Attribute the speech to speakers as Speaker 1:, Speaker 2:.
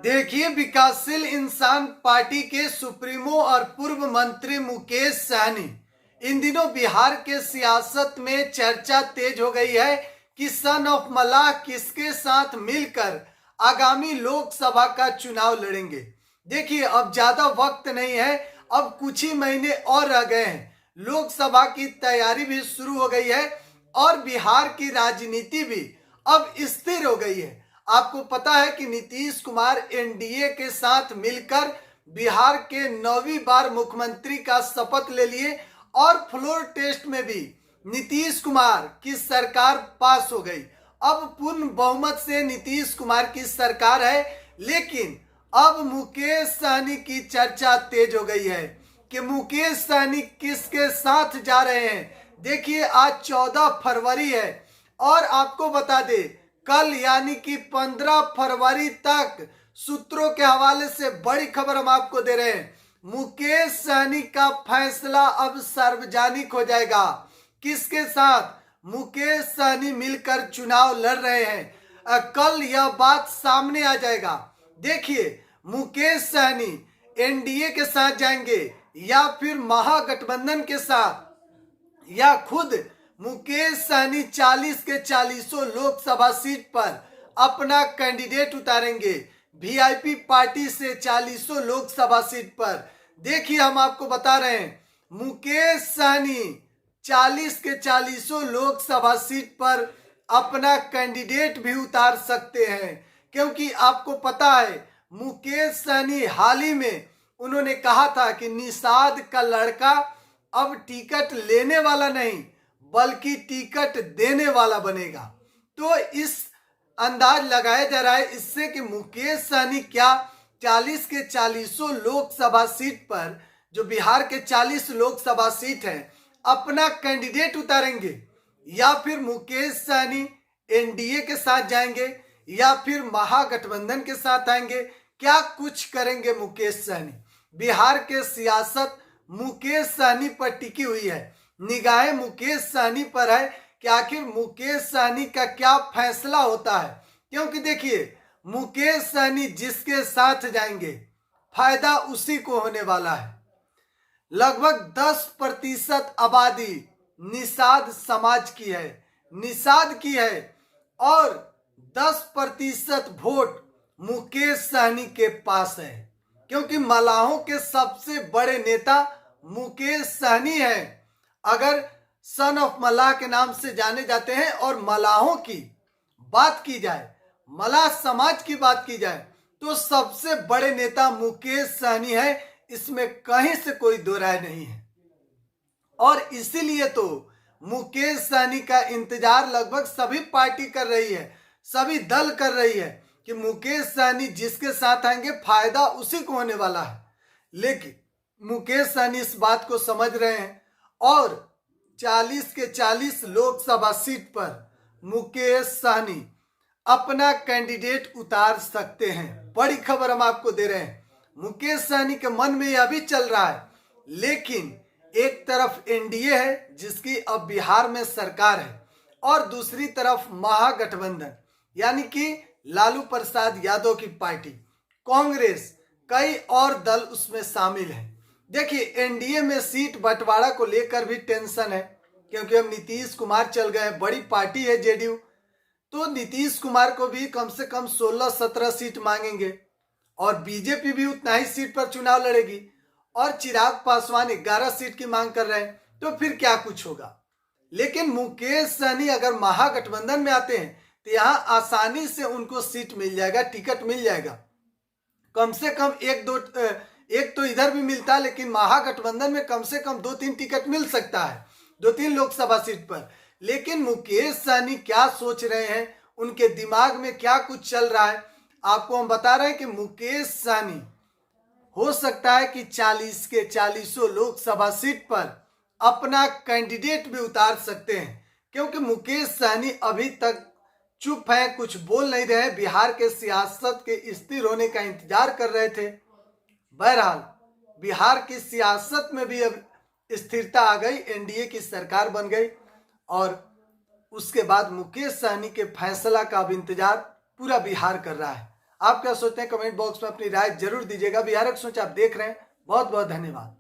Speaker 1: देखिए, विकासशील इंसान पार्टी के सुप्रीमो और पूर्व मंत्री मुकेश सहनी इन दिनों बिहार के सियासत में चर्चा तेज हो गई है कि सन ऑफ मलाह किसके साथ मिलकर आगामी लोकसभा का चुनाव लड़ेंगे। देखिए, अब ज्यादा वक्त नहीं है, अब कुछ ही महीने और रह गए हैं। लोकसभा की तैयारी भी शुरू हो गई है और बिहार की राजनीति भी अब स्थिर हो गई है। आपको पता है कि नीतीश कुमार एनडीए के साथ मिलकर बिहार के 9वीं बार मुख्यमंत्री का शपथ ले लिए और फ्लोर टेस्ट में भी नीतीश कुमार की सरकार पास हो गई। अब पूर्ण बहुमत से नीतीश कुमार की सरकार है, लेकिन अब मुकेश सहनी की चर्चा तेज हो गई है कि मुकेश सहनी किसके साथ जा रहे हैं। देखिए, आज 14 फरवरी है और आपको बता दे, कल यानी कि 15 फरवरी तक सूत्रों के हवाले से बड़ी खबर हम आपको दे रहे हैं। मुकेश सहनी का फैसला अब सार्वजनिक हो जाएगा। किसके साथ मुकेश सहनी मिलकर चुनाव लड़ रहे हैं, कल यह बात सामने आ जाएगा। देखिए, मुकेश सहनी एनडीए के साथ जाएंगे या फिर महागठबंधन के साथ, या खुद मुकेश सहनी 40 के 40 लोकसभा सीट पर अपना कैंडिडेट उतारेंगे। वीआईपी पार्टी से 40 लोकसभा सीट पर। देखिए, हम आपको बता रहे हैं, मुकेश सहनी 40 के 40 लोकसभा सीट पर अपना कैंडिडेट भी उतार सकते हैं, क्योंकि आपको पता है मुकेश सहनी हाल ही में उन्होंने कहा था कि निषाद का लड़का अब टिकट लेने वाला नहीं बल्कि टिकट देने वाला बनेगा। तो इस अंदाज लगाया जा रहा है इससे कि मुकेश सहनी क्या 40 के 40 लोकसभा सीट पर, जो बिहार के 40 लोकसभा सीट है, अपना कैंडिडेट उतारेंगे, या फिर मुकेश सहनी एनडीए के साथ जाएंगे या फिर महागठबंधन के साथ आएंगे। क्या कुछ करेंगे मुकेश सहनी। बिहार के सियासत मुकेश सहनी पर टिकी हुई है। निगाहें मुकेश सहनी पर है कि आखिर मुकेश सहनी का क्या फैसला होता है, क्योंकि देखिए, मुकेश सहनी जिसके साथ जाएंगे फायदा उसी को होने वाला है। लगभग 10% आबादी निषाद समाज की है, निषाद की है, और 10% वोट मुकेश सहनी के पास है, क्योंकि मलाहों के सबसे बड़े नेता मुकेश सहनी है। अगर सन ऑफ मलाह के नाम से जाने जाते हैं और मलाहों की बात की जाए, मलाह समाज की बात की जाए, तो सबसे बड़े नेता मुकेश सहनी है। इसमें कहीं से कोई दो राय नहीं है। और इसीलिए तो मुकेश सहनी का इंतजार लगभग सभी पार्टी कर रही है, सभी दल कर रही है कि मुकेश सहनी जिसके साथ आएंगे फायदा उसी को होने वाला है। लेकिन मुकेश सहनी इस बात को समझ रहे हैं और 40 के 40 लोकसभा सीट पर मुकेश सहनी अपना कैंडिडेट उतार सकते हैं। बड़ी खबर हम आपको दे रहे हैं। मुकेश सहनी के मन में यह भी चल रहा है, लेकिन एक तरफ एनडीए है जिसकी अब बिहार में सरकार है, और दूसरी तरफ महागठबंधन यानी कि लालू प्रसाद यादव की पार्टी, कांग्रेस, कई और दल उसमें शामिल हैं। देखिए, एनडीए में सीट बंटवारा को लेकर भी टेंशन है, क्योंकि अब नीतीश कुमार चल गए, बड़ी पार्टी है जेडीयू, तो नीतीश कुमार को भी कम से कम 16-17 सीट मांगेंगे, और बीजेपी भी उतना ही सीट पर चुनाव लड़ेगी, और चिराग पासवान 11 सीट की मांग कर रहे हैं। तो फिर क्या कुछ होगा। लेकिन मुकेश सहनी अगर महागठबंधन में आते हैं तो यहाँ आसानी से उनको सीट मिल जाएगा, टिकट मिल जाएगा। कम से कम एक तो इधर भी मिलता है, लेकिन महागठबंधन में कम से कम 2-3 टिकट मिल सकता है, 2-3 लोकसभा सीट पर। लेकिन मुकेश सहनी क्या सोच रहे हैं, उनके दिमाग में क्या कुछ चल रहा है, आपको हम बता रहे हैं कि मुकेश सहनी हो सकता है कि 40 के 40 लोकसभा सीट पर अपना कैंडिडेट भी उतार सकते हैं, क्योंकि मुकेश सहनी अभी तक चुप है, कुछ बोल नहीं रहे, बिहार के सियासत के स्थिर होने का इंतजार कर रहे थे। बहरहाल बिहार की सियासत में भी अब स्थिरता आ गई, एनडीए की सरकार बन गई, और उसके बाद मुकेश सहनी के फैसला का अब इंतजार पूरा बिहार कर रहा है। आप क्या सोचते हैं कमेंट बॉक्स में अपनी राय जरूर दीजिएगा। बिहार एक सोच आप देख रहे हैं। बहुत बहुत धन्यवाद।